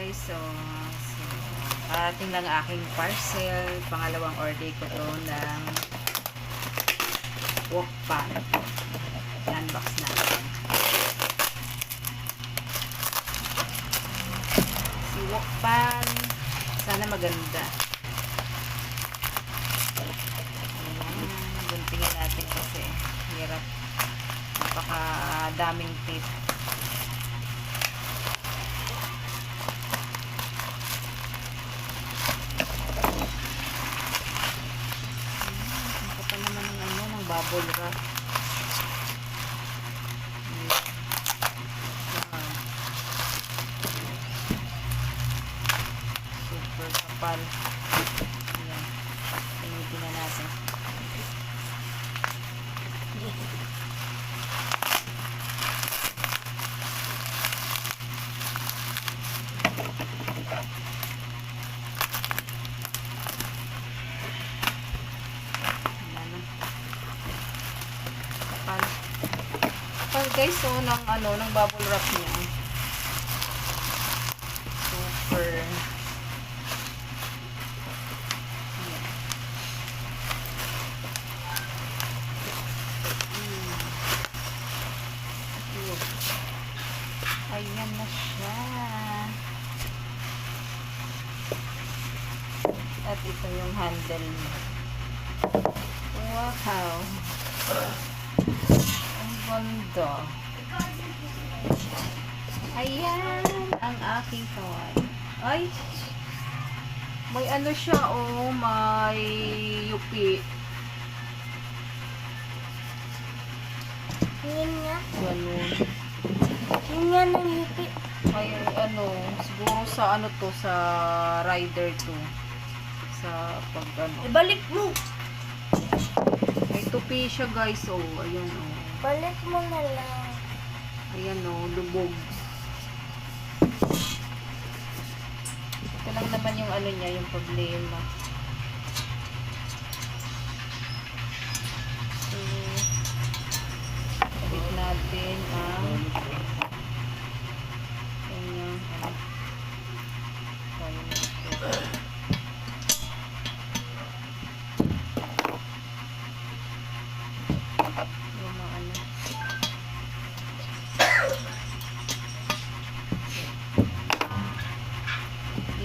guys. So parating lang aking parcel. Pangalawang order ko to ng wok pan. I-unbox natin. Si wok pan. Sana maganda. Guntingin natin kasi hirap. Napakadaming tip. Bubble wrap. Super kapal. Ayan. Pinitin na natin. Guys, so ng bubble wrap niya. Super. Ayan na siya. At ito yung handle niya. Wow. Ganda. Ayan ang aking kaway. Ay, may ano siya, oh, may yupi. Yun nga. Ganun. Yun nga ng yupi. May ano, siguro sa ano to, sa rider to. Sa pag ano. Ibalik mo. May tupi siya guys, oh. Ayun, oh. Balik mo na lang. Ayan o, lubog. Ito lang naman yung ano niya, yung problema. So, kabit natin ang kanyang ano. Kaya na ito.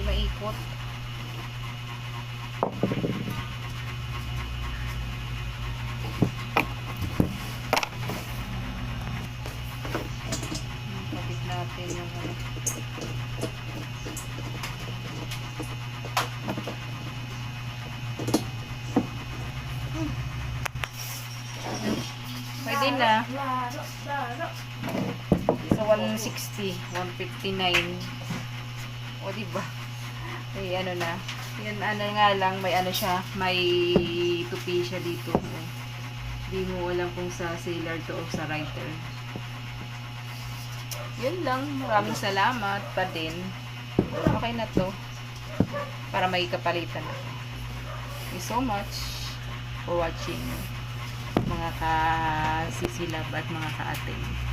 Maikot. Kapit natin yung ano. Pwede na. Sa 160, 159. O diba? May ano na. Yan ano nga lang, may ano siya, may tupi siya dito. Hindi mo alam kung sa sailor to o sa rider. Yun lang. Maraming salamat pa din. Okay na to. Para may kapalitan ako. Thank you so much for watching mga ka-sisilab at mga ka-ating.